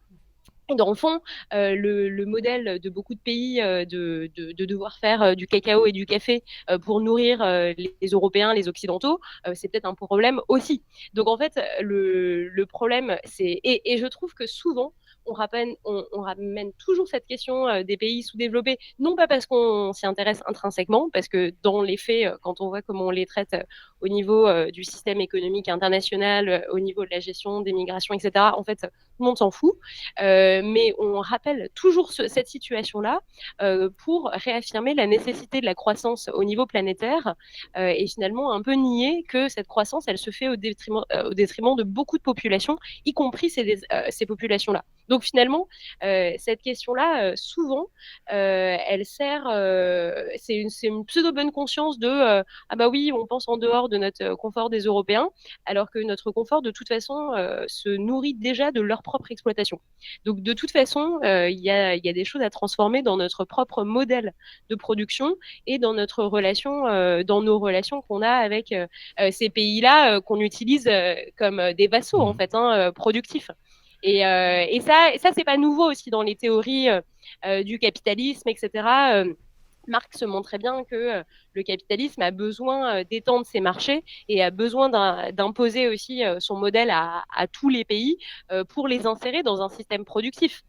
Et dans le fond, le modèle de beaucoup de pays de devoir faire du cacao et du café pour nourrir les Européens, les Occidentaux, c'est peut-être un problème aussi. Donc en fait, le problème, c'est... Et je trouve que souvent, on ramène toujours cette question des pays sous-développés, non pas parce qu'on s'y intéresse intrinsèquement, parce que dans les faits, quand on voit comment on les traite au niveau du système économique international, au niveau de la gestion des migrations, etc., en fait, tout le monde s'en fout. Mais on rappelle toujours cette situation-là pour réaffirmer la nécessité de la croissance au niveau planétaire et finalement un peu nier que cette croissance, elle se fait au détriment de beaucoup de populations, y compris ces populations-là. Donc finalement, cette question-là, souvent, elle sert, c'est une pseudo-bonne conscience de ah bah oui, on pense en dehors de notre confort des Européens, alors que notre confort, de toute façon, se nourrit déjà de leur propre exploitation. Donc de toute façon, il y a des choses à transformer dans notre propre modèle de production et dans notre relation, dans nos relations qu'on a avec ces pays-là qu'on utilise comme des vassaux en fait, productifs. Et ça, c'est pas nouveau aussi dans les théories du capitalisme, etc. Marx se montrait bien que le capitalisme a besoin d'étendre ses marchés et a besoin d'imposer aussi son modèle à tous les pays pour les insérer dans un système productif.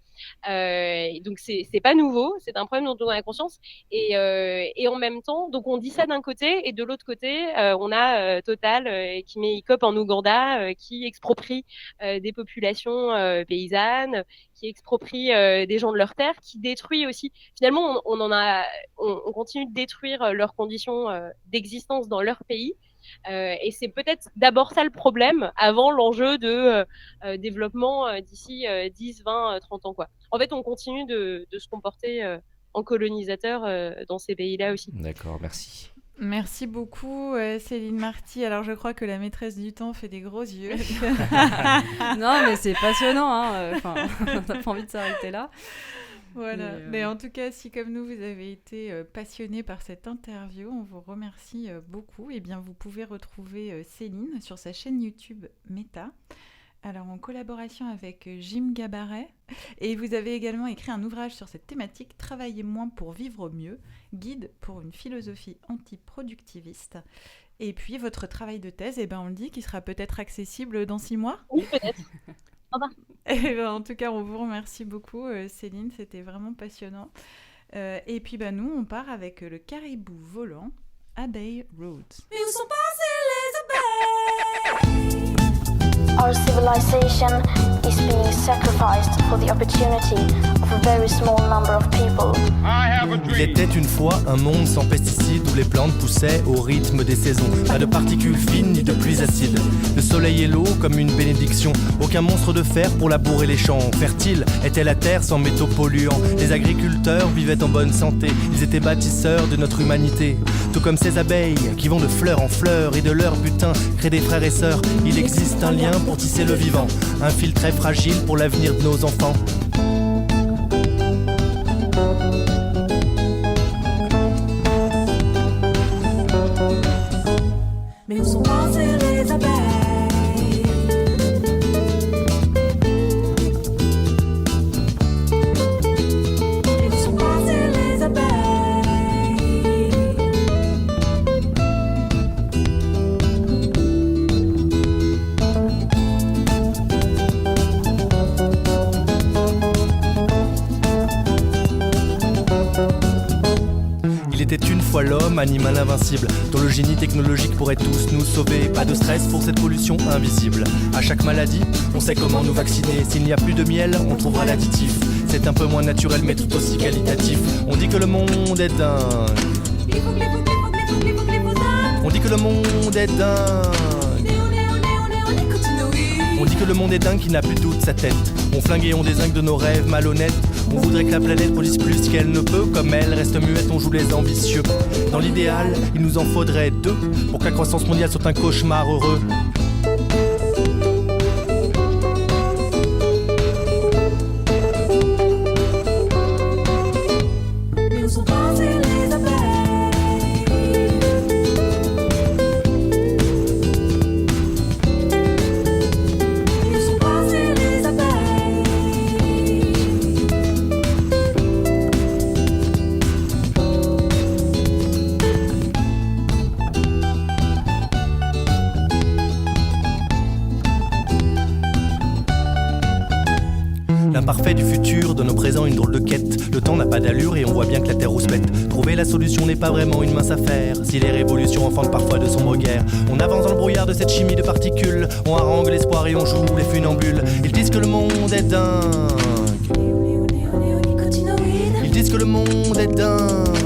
Donc c'est pas nouveau, c'est un problème dont on a conscience et en même temps, donc on dit ça d'un côté et de l'autre côté, on a Total qui met ICOP en Ouganda, qui exproprie des populations paysannes, qui exproprie des gens de leur terre, qui détruit aussi. Finalement, on continue de détruire leurs conditions d'existence dans leur pays. Et c'est peut-être d'abord ça le problème avant l'enjeu de développement d'ici 10, 20, 30 ans, quoi. En fait, on continue de se comporter en colonisateur dans ces pays-là aussi. D'accord, merci. Merci beaucoup Céline Marty. Alors je crois que la maîtresse du temps fait des gros yeux. Non mais c'est passionnant, hein. Enfin, on n'a pas envie de s'arrêter là. Voilà, mais en tout cas, si comme nous, vous avez été passionnés par cette interview, on vous remercie beaucoup. Et bien, vous pouvez retrouver Céline sur sa chaîne YouTube Meta, alors en collaboration avec Jim Gabaret. Et vous avez également écrit un ouvrage sur cette thématique, Travailler moins pour vivre mieux, guide pour une philosophie antiproductiviste. Et puis, votre travail de thèse, eh ben, on le dit, qui sera peut-être accessible dans 6 mois ? Oui, peut-être. Et ben, en tout cas, on vous remercie beaucoup, Céline, c'était vraiment passionnant. Et puis, ben, nous, on part avec le caribou volant, Abbey Road. Ils sont passés les abeilles. Our civilization is being sacrificed for the opportunity of a very small number of people. Il était une fois un monde sans pesticides où les plantes poussaient au rythme des saisons. Pas de particules fines ni de pluies acides. Le soleil et l'eau comme une bénédiction. Aucun monstre de fer pour labourer les champs. Fertile était la terre sans métaux polluants. Les agriculteurs vivaient en bonne santé. Ils étaient bâtisseurs de notre humanité. Tout comme ces abeilles qui vont de fleur en fleur et de leur butin créent des frères et sœurs. Il existe un lien pour tisser le vivant. Un fil très fragile pour l'avenir de nos enfants. Mais où sont passées les abeilles? Mais où sont passées les abeilles? Il était une fois l'homme, animal invincible, dont le génie technologique pourrait tous nous sauver. Pas de stress pour cette pollution invisible. À chaque maladie, on sait comment nous vacciner. S'il n'y a plus de miel, on trouvera l'additif. C'est un peu moins naturel mais tout aussi qualitatif. On dit que le monde est dingue. On dit que le monde est dingue. On dit que le monde est dingue, qu'il n'a plus de doute sa tête. On flingue et on dézingue de nos rêves malhonnêtes. On voudrait que la planète produise plus qu'elle ne peut. Comme elle reste muette, on joue les ambitieux. Dans l'idéal, il nous en faudrait 2 pour que la croissance mondiale soit un cauchemar heureux. Mais où sont passées les abeilles? Mais où sont passées les abeilles? futur donne au présent une drôle de quête. Le temps n'a pas d'allure et on voit bien que la terre rouspète. Trouver la solution n'est pas vraiment une mince affaire. Si les révolutions enfantent parfois de sombres guerres, on avance dans le brouillard de cette chimie de particules. On harangue l'espoir et on joue les funambules. Ils disent que le monde est dingue. Ils disent que le monde est dingue.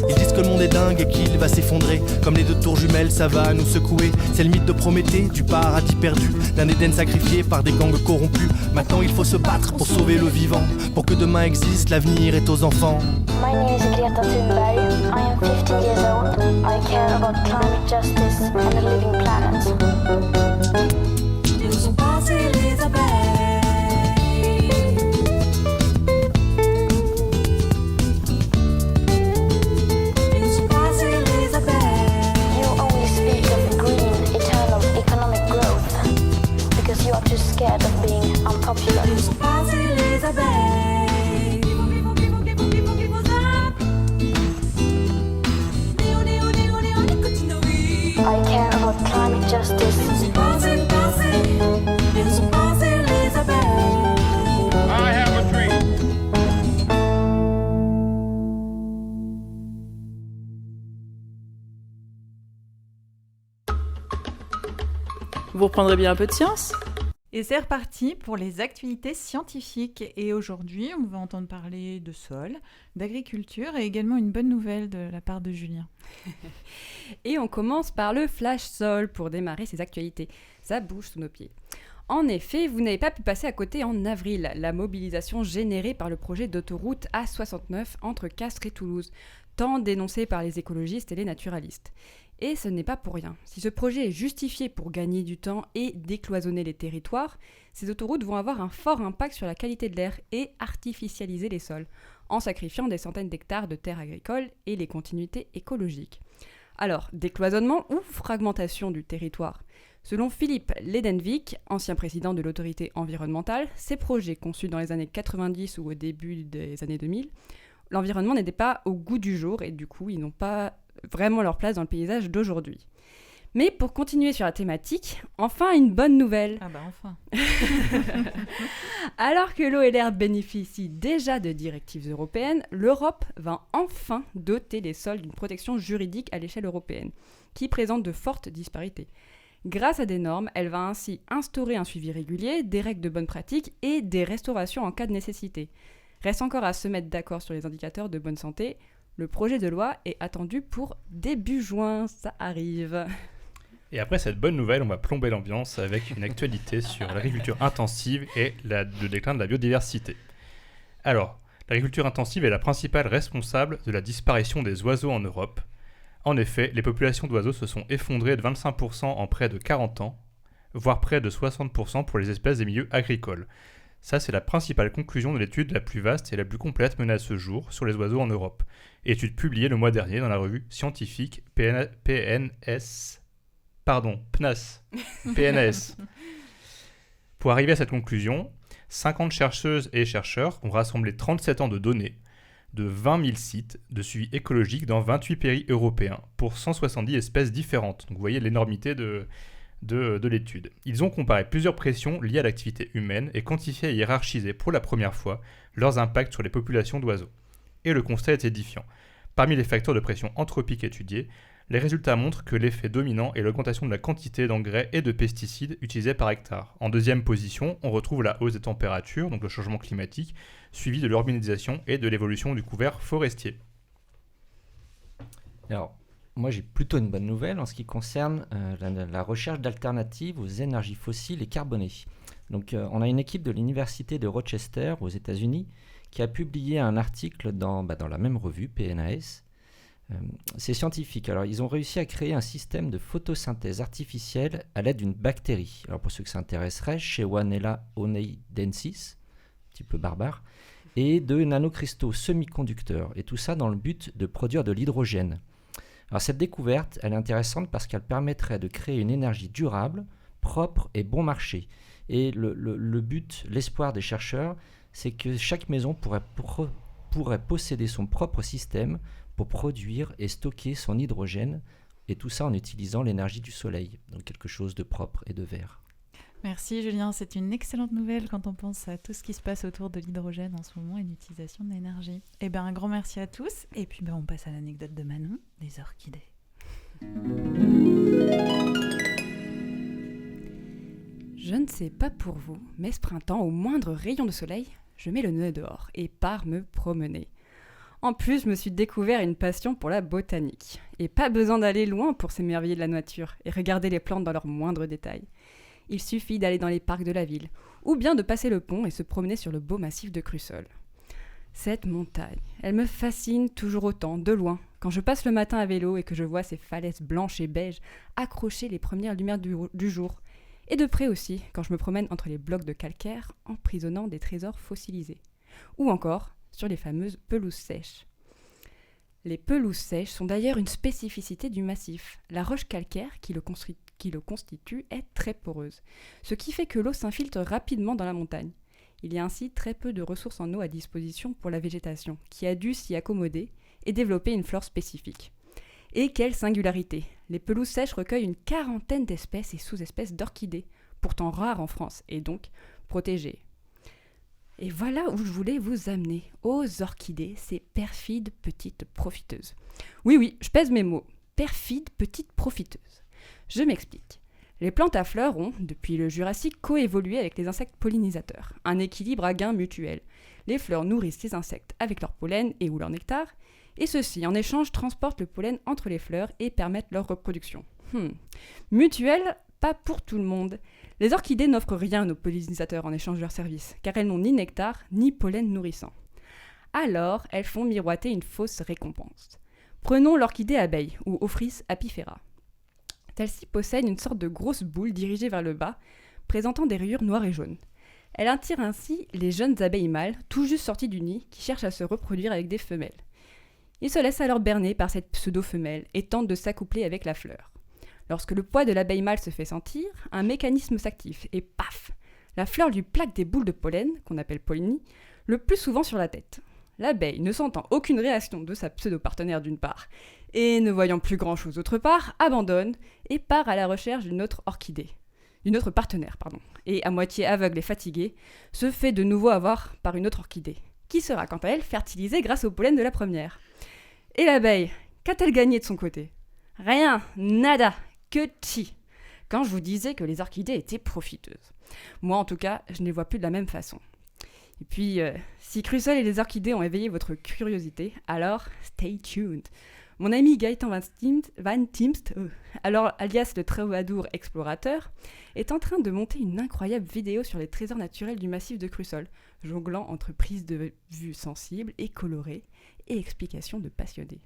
Ils disent que le monde est dingue et qu'il va s'effondrer. Comme les deux tours jumelles, ça va nous secouer. C'est le mythe de Prométhée, du paradis perdu, d'un Éden sacrifié par des gangs corrompus. Maintenant il faut se battre pour sauver le vivant. Pour que demain existe, l'avenir est aux enfants. My name is Greta Thunberg. I am 15 years old. I care about climate justice and a living planet. Nous ont passé les abeilles. Nous ont passé les abeilles. You only speak of green, eternal economic growth because you are too scared of being unpopular. Nous ont passé les abeilles. I care about climate justice. Nous ont passé les abeilles. I have a dream. Vous reprendrez bien un peu de science? Et c'est reparti pour les actualités scientifiques. Et aujourd'hui, on va entendre parler de sol, d'agriculture et également une bonne nouvelle de la part de Julien. Et on commence par le flash sol pour démarrer ces actualités. Ça bouge sous nos pieds. En effet, vous n'avez pas pu passer à côté en avril, la mobilisation générée par le projet d'autoroute A69 entre Castres et Toulouse, tant dénoncé par les écologistes et les naturalistes. Et ce n'est pas pour rien. Si ce projet est justifié pour gagner du temps et décloisonner les territoires, ces autoroutes vont avoir un fort impact sur la qualité de l'air et artificialiser les sols, en sacrifiant des centaines d'hectares de terres agricoles et les continuités écologiques. Alors, décloisonnement ou fragmentation du territoire? Selon Philippe Ledenvik, ancien président de l'autorité environnementale, ces projets conçus dans les années 90 ou au début des années 2000, l'environnement n'était pas au goût du jour et du coup, ils n'ont pas vraiment leur place dans le paysage d'aujourd'hui. Mais pour continuer sur la thématique, enfin une bonne nouvelle. Ah bah enfin. Alors que l'eau et l'air bénéficient déjà de directives européennes, l'Europe va enfin doter les sols d'une protection juridique à l'échelle européenne, qui présente de fortes disparités. Grâce à des normes, elle va ainsi instaurer un suivi régulier, des règles de bonne pratique et des restaurations en cas de nécessité. Reste encore à se mettre d'accord sur les indicateurs de bonne santé. Le projet de loi est attendu pour début juin, ça arrive. Et après cette bonne nouvelle, on va plomber l'ambiance avec une actualité sur l'agriculture intensive et le déclin de la biodiversité. Alors, l'agriculture intensive est la principale responsable de la disparition des oiseaux en Europe. En effet, les populations d'oiseaux se sont effondrées de 25% en près de 40 ans, voire près de 60% pour les espèces des milieux agricoles. Ça, c'est la principale conclusion de l'étude la plus vaste et la plus complète menée à ce jour sur les oiseaux en Europe. Étude publiée le mois dernier dans la revue scientifique PNAS. Pour arriver à cette conclusion, 50 chercheuses et chercheurs ont rassemblé 37 ans de données de 20 000 sites de suivi écologique dans 28 pays européens pour 170 espèces différentes. Donc vous voyez l'énormité de l'étude. Ils ont comparé plusieurs pressions liées à l'activité humaine et quantifié et hiérarchisé pour la première fois leurs impacts sur les populations d'oiseaux. Et le constat est édifiant. Parmi les facteurs de pression anthropique étudiés, les résultats montrent que l'effet dominant est l'augmentation de la quantité d'engrais et de pesticides utilisés par hectare. En deuxième position, on retrouve la hausse des températures, donc le changement climatique, suivi de l'urbanisation et de l'évolution du couvert forestier. Alors, moi j'ai plutôt une bonne nouvelle en ce qui concerne la recherche d'alternatives aux énergies fossiles et carbonées. Donc, on a une équipe de l'université de Rochester aux États-Unis qui a publié un article dans la même revue, PNAS. C'est scientifique. Alors, ils ont réussi à créer un système de photosynthèse artificielle à l'aide d'une bactérie. Alors, pour ceux que ça intéresserait, Shewanella oneidensis, un petit peu barbare, et de nanocristaux semi-conducteurs. Et tout ça dans le but de produire de l'hydrogène. Alors, cette découverte, elle est intéressante parce qu'elle permettrait de créer une énergie durable, propre et bon marché. Et le but, l'espoir des chercheurs, c'est que chaque maison pourrait posséder son propre système pour produire et stocker son hydrogène, et tout ça en utilisant l'énergie du soleil, donc quelque chose de propre et de vert. Merci Julien, c'est une excellente nouvelle quand on pense à tout ce qui se passe autour de l'hydrogène en ce moment et l'utilisation de l'énergie. Eh bien, un grand merci à tous. Et puis, on passe à l'anecdote de Manon, des orchidées. Je ne sais pas pour vous, mais ce printemps, au moindre rayon de soleil, je mets le nez dehors et pars me promener. En plus, je me suis découvert une passion pour la botanique. Et pas besoin d'aller loin pour s'émerveiller de la nature et regarder les plantes dans leurs moindres détails. Il suffit d'aller dans les parcs de la ville, ou bien de passer le pont et se promener sur le beau massif de Crussol. Cette montagne, elle me fascine toujours autant, de loin, quand je passe le matin à vélo et que je vois ces falaises blanches et beiges accrocher les premières lumières du jour, et de près aussi, quand je me promène entre les blocs de calcaire emprisonnant des trésors fossilisés, ou encore sur les fameuses pelouses sèches. Les pelouses sèches sont d'ailleurs une spécificité du massif. La roche calcaire qui le constitue est très poreuse, ce qui fait que l'eau s'infiltre rapidement dans la montagne. Il y a ainsi très peu de ressources en eau à disposition pour la végétation, qui a dû s'y accommoder et développer une flore spécifique. Et quelle singularité! Les pelouses sèches recueillent une 40aine d'espèces et sous-espèces d'orchidées, pourtant rares en France et donc protégées. Et voilà où je voulais vous amener, aux orchidées, ces perfides petites profiteuses. Oui, je pèse mes mots, perfides petites profiteuses. Je m'explique. Les plantes à fleurs ont, depuis le Jurassique, coévolué avec les insectes pollinisateurs, un équilibre à gain mutuel. Les fleurs nourrissent les insectes avec leur pollen et ou leur nectar, et ceux-ci, en échange, transportent le pollen entre les fleurs et permettent leur reproduction. Mutuel, pas pour tout le monde. Les orchidées n'offrent rien aux pollinisateurs en échange de leurs services, car elles n'ont ni nectar, ni pollen nourrissant. Alors, elles font miroiter une fausse récompense. Prenons l'orchidée abeille, ou Ophrys apifera. Celle-ci possède une sorte de grosse boule dirigée vers le bas, présentant des rayures noires et jaunes. Elle attire ainsi les jeunes abeilles mâles, tout juste sorties du nid, qui cherchent à se reproduire avec des femelles. Ils se laissent alors berner par cette pseudo-femelle et tentent de s'accoupler avec la fleur. Lorsque le poids de l'abeille mâle se fait sentir, un mécanisme s'active et paf, la fleur lui plaque des boules de pollen, qu'on appelle pollinie, le plus souvent sur la tête. L'abeille, ne sentant aucune réaction de sa pseudo-partenaire d'une part, et ne voyant plus grand-chose d'autre part, abandonne et part à la recherche d'une autre partenaire, et à moitié aveugle et fatiguée, se fait de nouveau avoir par une autre orchidée, qui sera quant à elle fertilisée grâce au pollen de la première. Et l'abeille, qu'a-t-elle gagné de son côté? Rien, nada, que chi. Quand je vous disais que les orchidées étaient profiteuses. Moi, en tout cas, je ne les vois plus de la même façon. Et puis, si Crussol et les orchidées ont éveillé votre curiosité, alors stay tuned. Mon ami Gaëtan Van Timst, alors alias le troubadour explorateur, est en train de monter une incroyable vidéo sur les trésors naturels du massif de Crussol, jonglant entre prises de vue sensibles et colorées et explications de passionnés.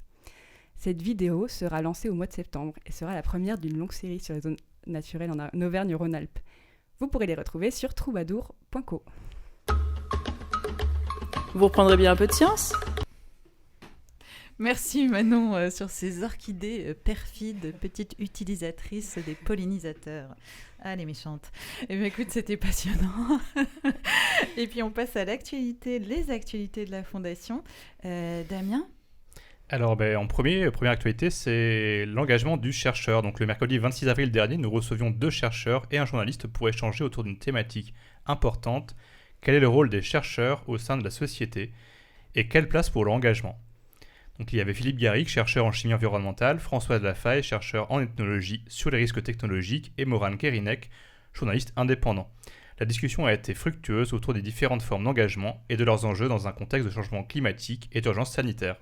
Cette vidéo sera lancée au mois de septembre et sera la première d'une longue série sur les zones naturelles en Auvergne-Rhône-Alpes. Vous pourrez les retrouver sur troubadour.co. Vous reprendrez bien un peu de science? Merci Manon sur ces orchidées perfides, petites utilisatrices des pollinisateurs. Ah, les méchantes. Eh bien écoute, c'était passionnant. Et puis on passe à l'actualité, les actualités de la Fondation. Damien? Alors, en première actualité, c'est l'engagement du chercheur. Donc, le mercredi 26 avril dernier, nous recevions 2 chercheurs et un journaliste pour échanger autour d'une thématique importante. Quel est le rôle des chercheurs au sein de la société et quelle place pour l'engagement? Donc, il y avait Philippe Garrigue, chercheur en chimie environnementale, Françoise Lafaye, chercheur en ethnologie sur les risques technologiques, et Morane Kerinek, journaliste indépendant. La discussion a été fructueuse autour des différentes formes d'engagement et de leurs enjeux dans un contexte de changement climatique et d'urgence sanitaire.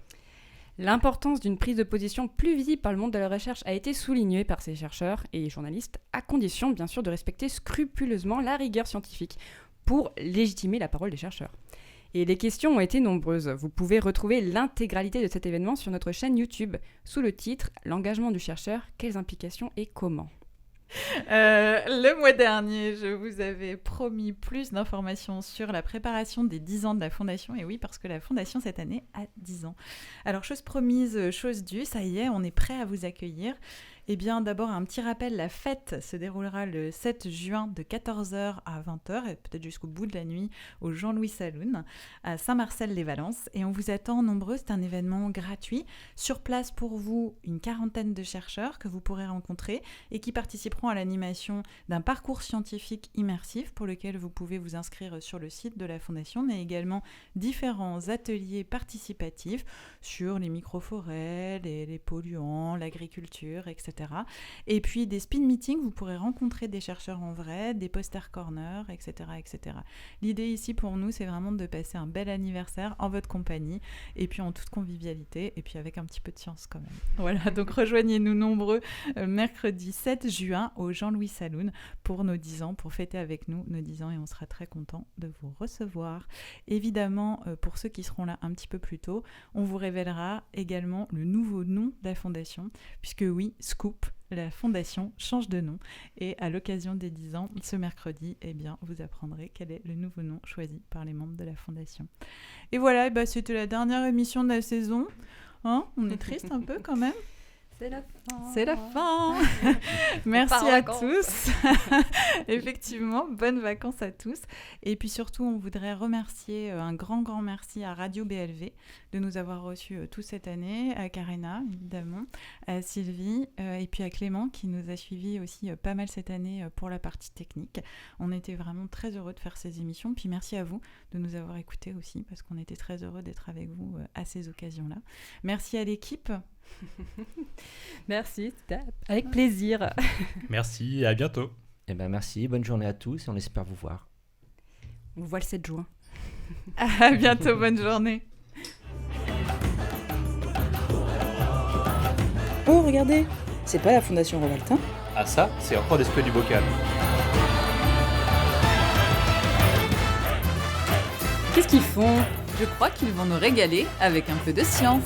L'importance d'une prise de position plus visible par le monde de la recherche a été soulignée par ces chercheurs et journalistes, à condition bien sûr de respecter scrupuleusement la rigueur scientifique pour légitimer la parole des chercheurs. Et les questions ont été nombreuses. Vous pouvez retrouver l'intégralité de cet événement sur notre chaîne YouTube, sous le titre « L'engagement du chercheur, quelles implications et comment ?» Le mois dernier, je vous avais promis plus d'informations sur la préparation des 10 ans de la Fondation. Et oui, parce que la Fondation, cette année, a 10 ans. Alors, chose promise, chose due, ça y est, on est prêt à vous accueillir. Eh bien, d'abord, un petit rappel, la fête se déroulera le 7 juin de 14h à 20h et peut-être jusqu'au bout de la nuit au Jean-Louis Saloon à Saint-Marcel-les-Valences. Et on vous attend nombreux, c'est un événement gratuit. Sur place pour vous, une quarantaine de chercheurs que vous pourrez rencontrer et qui participeront à l'animation d'un parcours scientifique immersif pour lequel vous pouvez vous inscrire sur le site de la Fondation, mais également différents ateliers participatifs sur les microforêts, les polluants, l'agriculture, etc. Et puis des speed meetings, vous pourrez rencontrer des chercheurs en vrai, des poster corners, etc., etc. L'idée ici pour nous, c'est vraiment de passer un bel anniversaire en votre compagnie et puis en toute convivialité et puis avec un petit peu de science quand même. Voilà, donc rejoignez-nous nombreux mercredi 7 juin au Jean-Louis Saloon pour nos 10 ans, pour fêter avec nous nos 10 ans et on sera très content de vous recevoir. Évidemment, pour ceux qui seront là un petit peu plus tôt, on vous révélera également le nouveau nom de la Fondation, puisque oui, Scoop, la Fondation change de nom et à l'occasion des 10 ans, ce mercredi, eh bien, vous apprendrez quel est le nouveau nom choisi par les membres de la Fondation. Et voilà, c'était la dernière émission de la saison. Hein, on est triste un peu quand même. C'est la fin. C'est la fin. Merci à tous. Effectivement, bonnes vacances à tous. Et puis surtout, on voudrait remercier un grand merci à Radio BLV de nous avoir reçus toute cette année, à Karina, évidemment, à Sylvie, et puis à Clément qui nous a suivis aussi pas mal cette année pour la partie technique. On était vraiment très heureux de faire ces émissions. Puis merci à vous de nous avoir écoutés aussi, parce qu'on était très heureux d'être avec vous à ces occasions-là. Merci à l'équipe. Merci, c'était avec plaisir. Merci et à bientôt. Eh ben merci, bonne journée à tous et on espère vous voir. On vous voit le 7 juin. À bientôt, bonne journée. Oh, regardez, c'est pas la Fondation Rovaltin. Ah ça, c'est encore l'esprit du bocal. Qu'est-ce qu'ils font ? Je crois qu'ils vont nous régaler avec un peu de science.